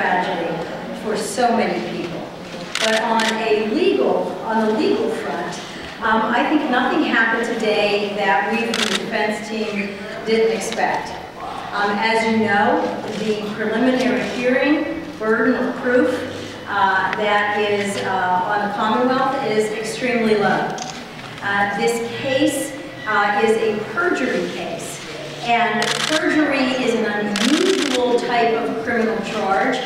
tragedy for so many people. But on the legal front, I think nothing happened today that we from the defense team didn't expect. As you know, the preliminary hearing burden of proof that is on the Commonwealth is extremely low. This case is a perjury case, and perjury is an unusual type of criminal charge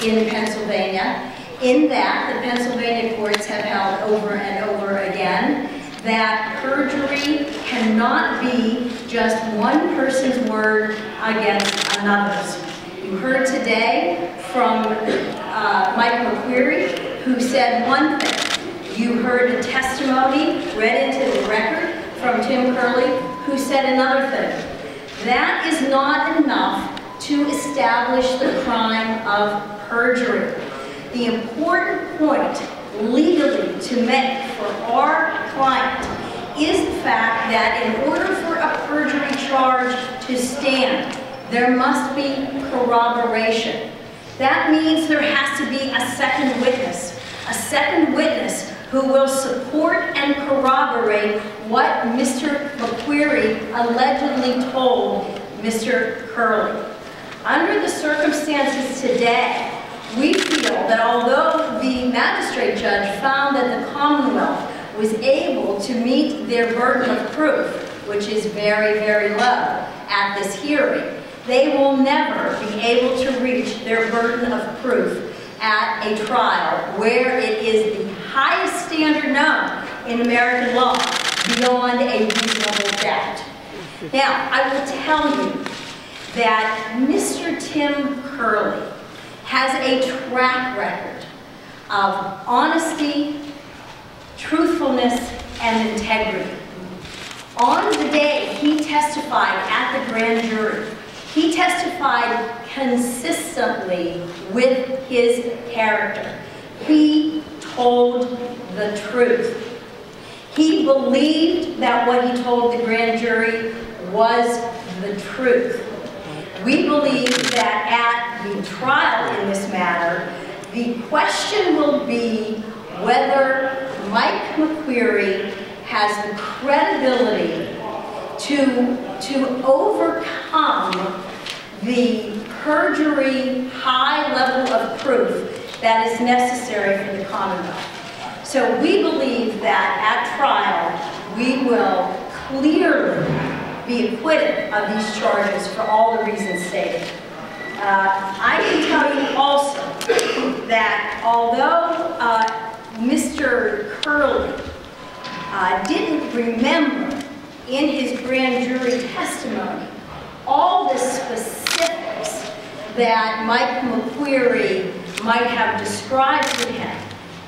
in Pennsylvania, in that the Pennsylvania courts have held over and over again that perjury cannot be just one person's word against another's. You heard today from Mike McQuarrie, who said one thing. You heard a testimony read into the record from Tim Curley, who said another thing. That is not enough to establish the crime of perjury. The important point legally to make for our client is the fact that in order for a perjury charge to stand, there must be corroboration. That means there has to be a second witness who will support and corroborate what Mr. McQuarrie allegedly told Mr. Curley. Under the circumstances today, we feel that although the magistrate judge found that the Commonwealth was able to meet their burden of proof, which is very, very low at this hearing, they will never be able to reach their burden of proof at a trial where it is the highest standard known in American law, beyond a reasonable doubt. Now, I will tell you that Mr. Tim Curley has a track record of honesty, truthfulness, and integrity. On the day he testified at the grand jury, he testified consistently with his character. He told the truth. He believed that what he told the grand jury was the truth. We believe that at the trial in this matter, the question will be whether Mike McQuarrie has the credibility to overcome the perjury high level of proof that is necessary for the Commonwealth. So we believe that at trial, we will clearly be acquitted of these charges for all the reasons stated. I can tell you also that although Mr. Curley didn't remember in his grand jury testimony all the specifics that Mike McQuarrie might have described to him,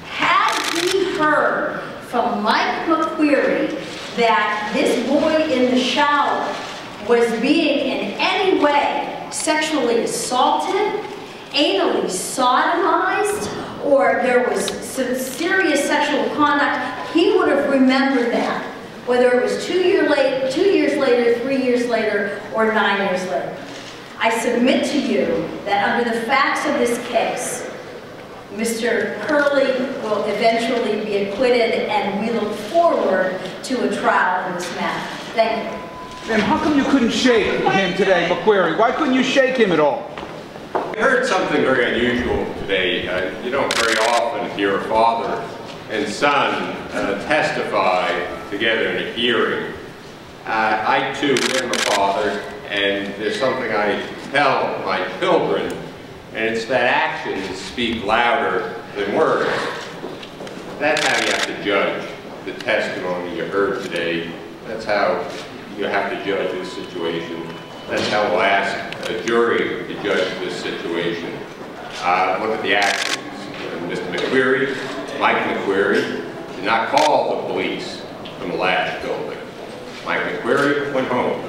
had he heard from Mike McQuarrie that this boy in the shower was being in any way sexually assaulted, anally sodomized, or there was some serious sexual conduct, he would have remembered that, whether it was 2 years later, 3 years later, or 9 years later. I submit to you that under the facts of this case, Mr. Curley will eventually be acquitted, and we look forward to a trial in this matter. Thank you. And how come you couldn't shake him today, McQuarrie? Why couldn't you shake him at all? I heard something very unusual today. You don't very often hear a father and son testify together in a hearing. I too am a father, and there's something I tell my children, and it's that actions speak louder than words. That's how you have to judge the testimony you heard today. That's how you have to judge this situation. That's how we'll ask a jury to judge this situation. Look at the actions. Mr. McQuarrie, Mike McQuarrie, did not call the police from the Lash building. Mike McQuarrie went home.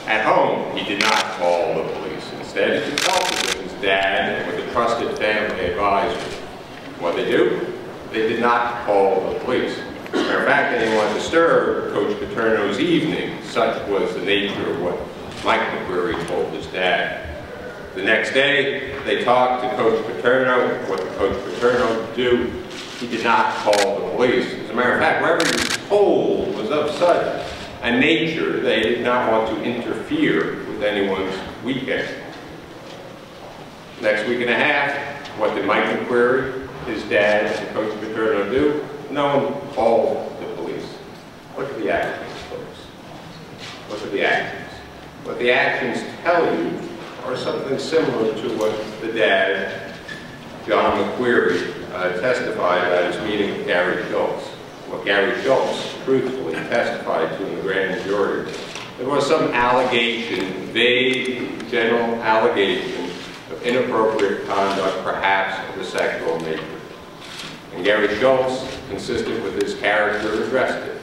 At home, he did not call the police. Instead, he consulted with his dad and with a trusted family advisor. What did they do? They did not call the police. As a matter of fact, they didn't want to disturb Coach Paterno's evening. Such was the nature of what Mike McQuarrie told his dad. The next day, they talked to Coach Paterno. What did Coach Paterno do? He did not call the police. As a matter of fact, whatever he was told was of such a nature they did not want to interfere with anyone's weekend. Next week and a half, what did Mike McQuarrie, his dad, and Coach Paterno do? No one called the police. Look at the actions, folks. Look at the actions. What the actions tell you are something similar to what the dad, John McQuarrie, testified about his meeting with Gary Schultz. What Gary Schultz truthfully testified to in the grand jury. There was some allegation, vague, general allegation of inappropriate conduct, perhaps of a sexual nature. And Gary Schultz, consistent with his character, addressed it.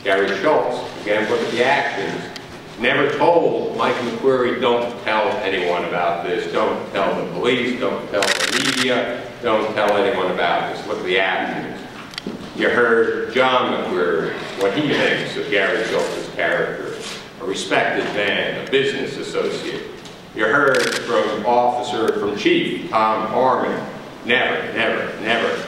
Gary Schultz, again, look at the actions, never told Mike McQuarrie, don't tell anyone about this, don't tell the police, don't tell the media, don't tell anyone about this. Look at the actions. You heard John McQuarrie, what he thinks of Gary Schultz's character, a respected man, a business associate. You heard from Chief Tom Harmon, never,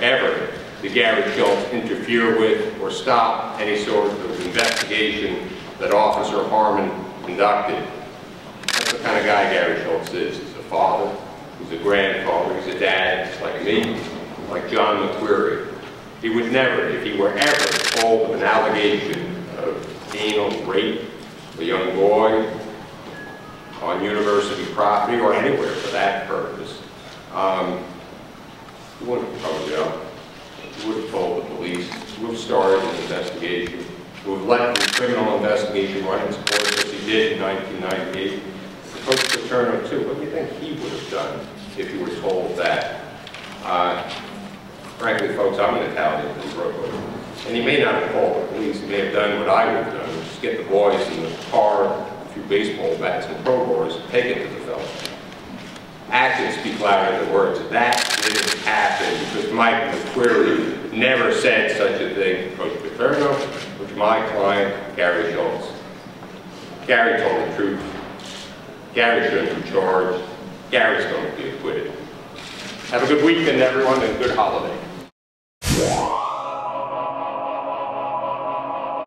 ever did Gary Schultz interfere with or stop any sort of investigation that Officer Harmon conducted. That's the kind of guy Gary Schultz is. He's a father, he's a grandfather, he's a dad, just like me, like John McQuarrie. He would never, if he were ever told of an allegation of anal rape of a young boy on university property or anywhere for that purpose, he wouldn't have covered it up. He would have told the police, he would have started an investigation, he would have let the criminal investigation run its course as he did in 1998. Coach Paterno too, what do you think he would have done if he were told that? Frankly, folks, I'm an Italian from Brooklyn, and he may not have called the police. He may have done what I would have done, which is get the boys in the car, a few baseball bats and crowbars, and take it to the fellow. Actions speak louder than words. That didn't happen because Mike McQuarrie never said such a thing to Coach Paterno, or to my client, Gary Schultz. Gary told the truth. Gary shouldn't be charged. Gary's going to be acquitted. Have a good weekend, everyone, and good holiday.